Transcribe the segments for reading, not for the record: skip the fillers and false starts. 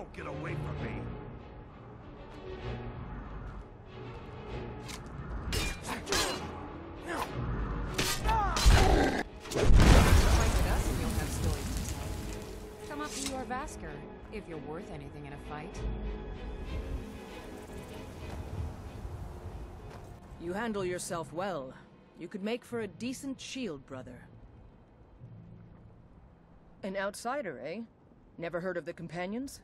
won't get away from me. Come up to your Vasker, if you're worth anything in a fight. You handle yourself well. You could make for a decent shield, brother. An outsider, eh? Never heard of the Companions?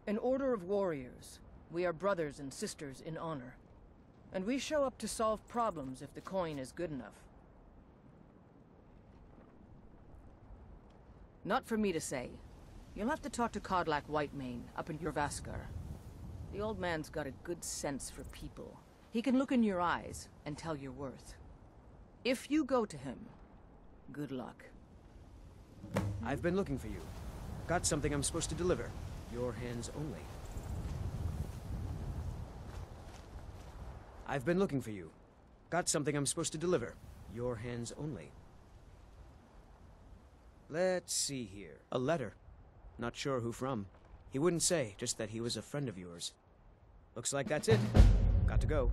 An order of warriors. We are brothers and sisters in honor. And we show up to solve problems if the coin is good enough. Not for me to say. You'll have to talk to Kodlak Whitemane up in your Vaskar. The old man's got a good sense for people. He can look in your eyes and tell your worth. If you go to him, good luck. I've been looking for you. Got something I'm supposed to deliver. Your hands only. I've been looking for you. Got something I'm supposed to deliver. Your hands only. Let's see here. A letter. Not sure who from. He wouldn't say, just that he was a friend of yours. Looks like that's it. Got to go.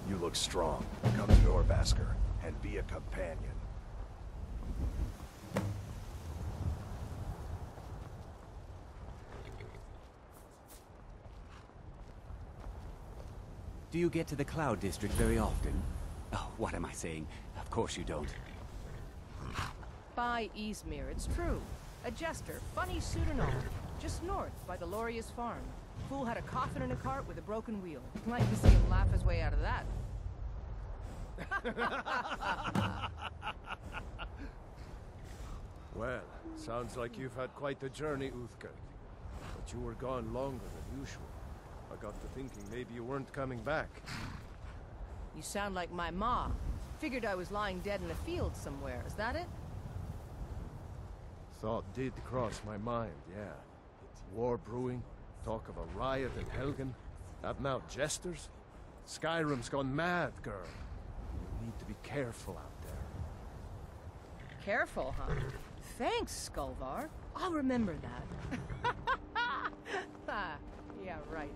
You look strong. Come to your Vasker and be a companion. Do you get to the Cloud District very often? Oh, what am I saying? Of course you don't. By Izmir, it's true. A jester, funny suit and all. Just north, by the Loria's farm. Fool had a coffin in a cart with a broken wheel. Like to see him laugh his way out of that. Well, sounds like you've had quite the journey, Uthgar. But you were gone longer than usual. I got to thinking maybe you weren't coming back. You sound like my ma. Figured I was lying dead in a field somewhere, is that it? Thought did cross my mind, yeah. War brewing, talk of a riot in Helgen, out out jesters. Skyrim's gone mad, girl. You need to be careful out there. Careful, huh? Thanks, Skulvar. I'll remember that. Yeah, right.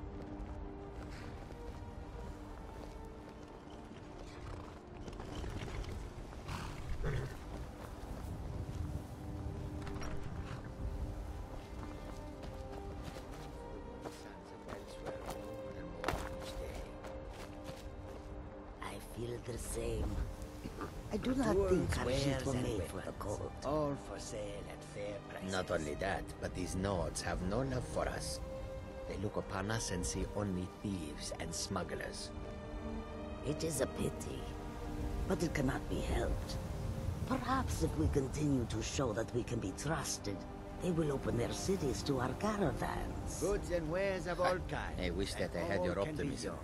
I feel the same. I do not think our ships were made for the cold. All for sale at fair prices. Not only that, but these Nords have no love for us. They look upon us and see only thieves and smugglers. It is a pity, but it cannot be helped. Perhaps if we continue to show that we can be trusted, they will open their cities to our caravans. Goods and wares of all kinds. I wish that I had your optimism.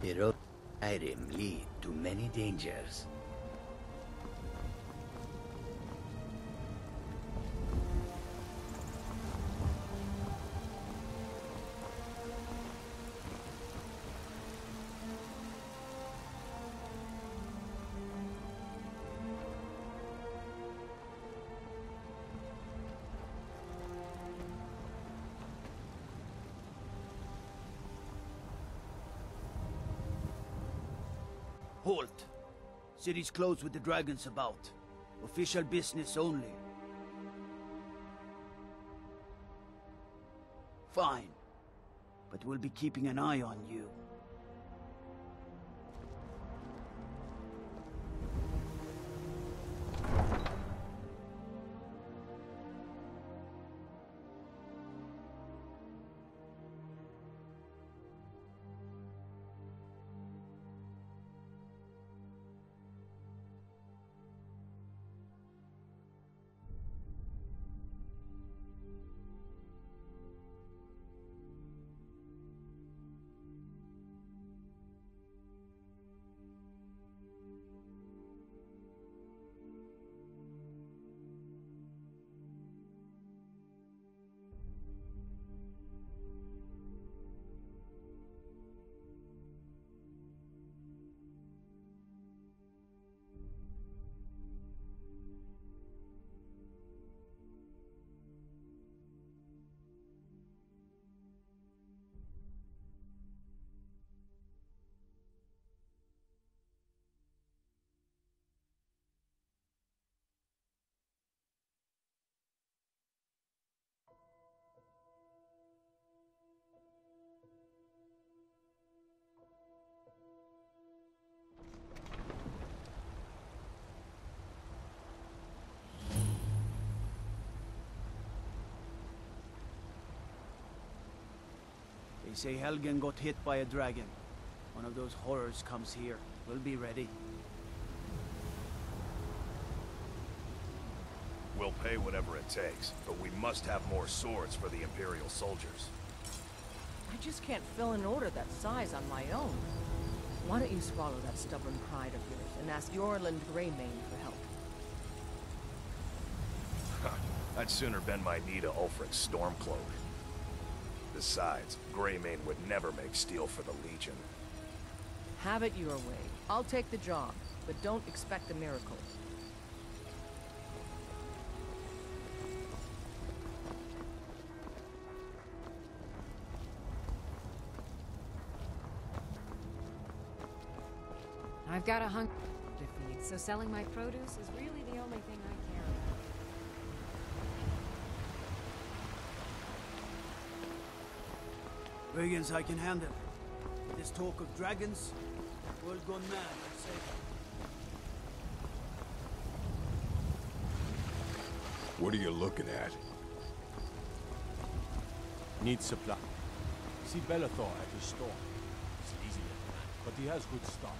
The road to Skyrim lead to many dangers. Halt! City's closed with the dragons about. Official business only. Fine. But we'll be keeping an eye on you. They say Helgen got hit by a dragon. One of those horrors comes here. We'll be ready. We'll pay whatever it takes, but we must have more swords for the Imperial soldiers. I just can't fill an order that size on my own. Why don't you swallow that stubborn pride of yours and ask Yorland Greymane for help? I'd sooner bend my knee to Ulfric's Stormcloak. Besides, Greymane would never make steel for the Legion. Have it your way. I'll take the job, but don't expect a miracle. I've got a hunger to feed, so selling my produce is really the only thing I care about. Brigands I can handle. This talk of dragons, world gone mad, I say. What are you looking at? Need supply. See Bellathor at his store. It's easy, but he has good stock.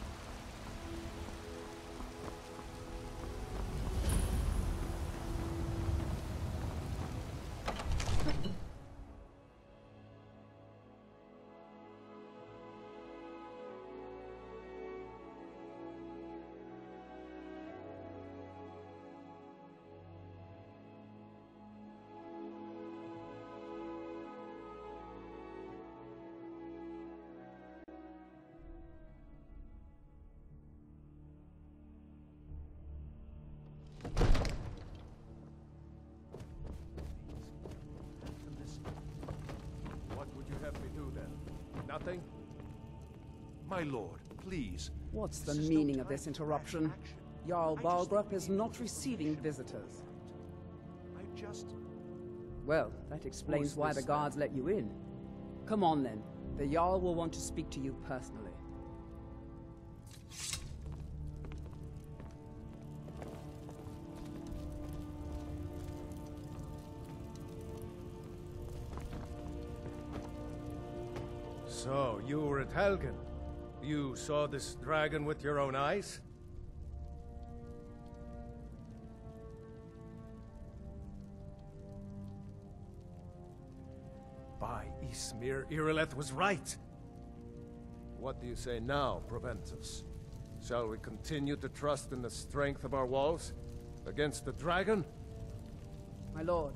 Nothing? My lord, please. What's the meaning of this interruption? Jarl Balgrup is not receiving visitors. I just... Well, that explains why the guards let you in. Come on then. The Jarl will want to speak to you personally. So, you were at Helgen. You saw this dragon with your own eyes? By Ysmir, Irileth was right. What do you say now, Proventus? Shall we continue to trust in the strength of our walls? Against the dragon? My lord,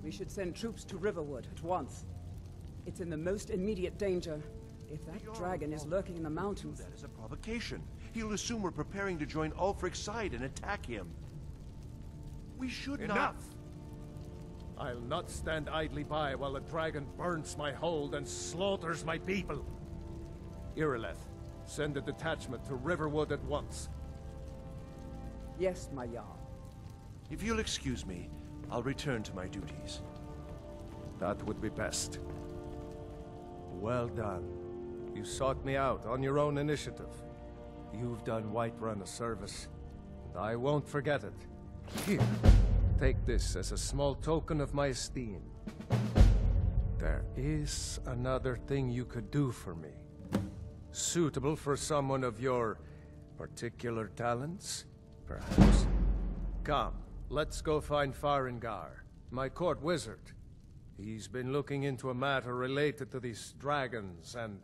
we should send troops to Riverwood at once. It's in the most immediate danger. If that dragon is lurking in the mountains... That is a provocation. He'll assume we're preparing to join Ulfric's side and attack him. We should not... Enough! I'll not stand idly by while the dragon burns my hold and slaughters my people. Irileth, send a detachment to Riverwood at once. Yes, my Jarl. If you'll excuse me, I'll return to my duties. That would be best. Well done. You sought me out on your own initiative. You've done Whiterun a service, and I won't forget it. Here, take this as a small token of my esteem. There is another thing you could do for me. Suitable for someone of your particular talents, perhaps. Come, let's go find Farengar, my court wizard. He's been looking into a matter related to these dragons and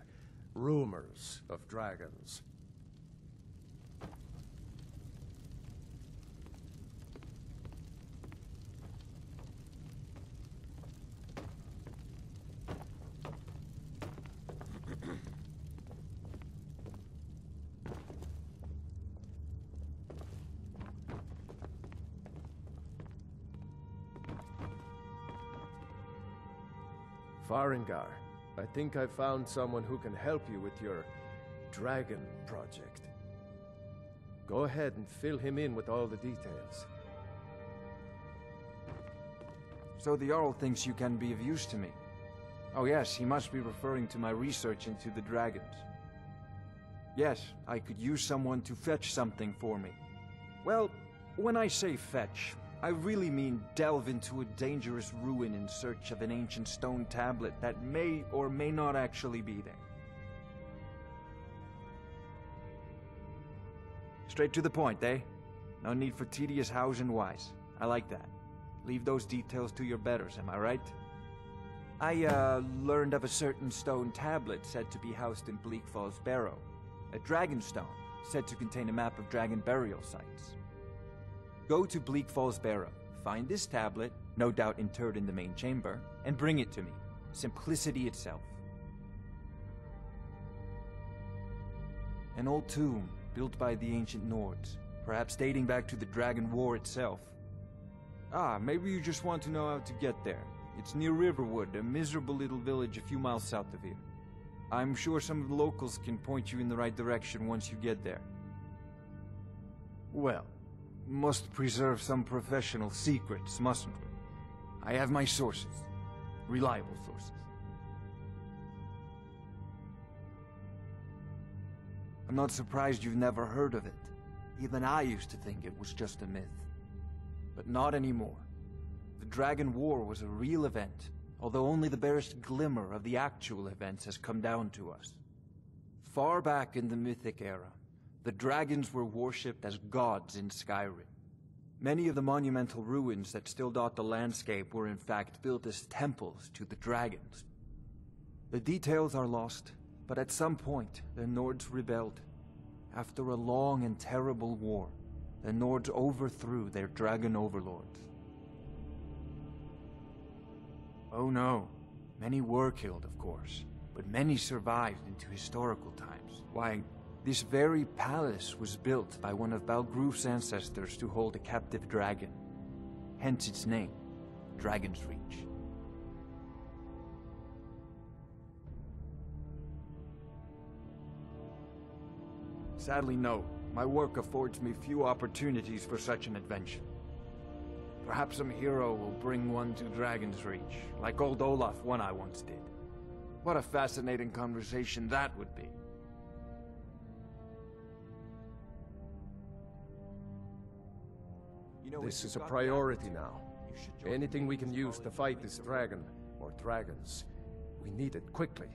rumors of dragons. Farengar, I think I found someone who can help you with your dragon project. Go ahead and fill him in with all the details. So the Jarl thinks you can be of use to me. Oh yes, he must be referring to my research into the dragons. Yes, I could use someone to fetch something for me. Well, when I say fetch, I really mean delve into a dangerous ruin in search of an ancient stone tablet that may or may not actually be there. Straight to the point, eh? No need for tedious hows and whys. I like that. Leave those details to your betters, am I right? I, learned of a certain stone tablet said to be housed in Bleak Falls Barrow. A dragon stone, said to contain a map of dragon burial sites. Go to Bleak Falls Barrow, find this tablet, no doubt interred in the main chamber, and bring it to me. Simplicity itself. An old tomb, built by the ancient Nords, perhaps dating back to the Dragon War itself. Ah, maybe you just want to know how to get there. It's near Riverwood, a miserable little village a few miles south of here. I'm sure some of the locals can point you in the right direction once you get there. Well, must preserve some professional secrets, mustn't we? I have my sources. Reliable sources. I'm not surprised you've never heard of it. Even I used to think it was just a myth. But not anymore. The Dragon War was a real event, although only the barest glimmer of the actual events has come down to us. Far back in the Mythic era, the dragons were worshipped as gods in Skyrim. Many of the monumental ruins that still dot the landscape were in fact built as temples to the dragons. The details are lost, but at some point, the Nords rebelled. After a long and terrible war, the Nords overthrew their dragon overlords. Oh no, many were killed, of course, but many survived into historical times. Why, this very palace was built by one of Balgroof's ancestors to hold a captive dragon. Hence its name, Dragon's Reach. Sadly, no. My work affords me few opportunities for such an adventure. Perhaps some hero will bring one to Dragon's Reach, like old Olaf one I once did. What a fascinating conversation that would be. This is a priority now. Anything we can use to fight this dragon, or dragons, we need it quickly,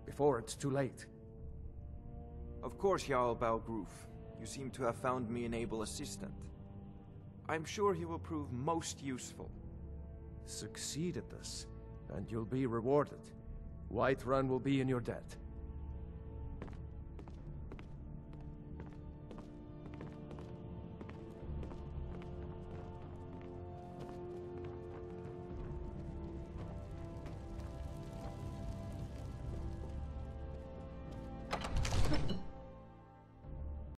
before it's too late. Of course, Jarl Balgroof. You seem to have found me an able assistant. I'm sure he will prove most useful. Succeed at this, and you'll be rewarded. Whiterun will be in your debt.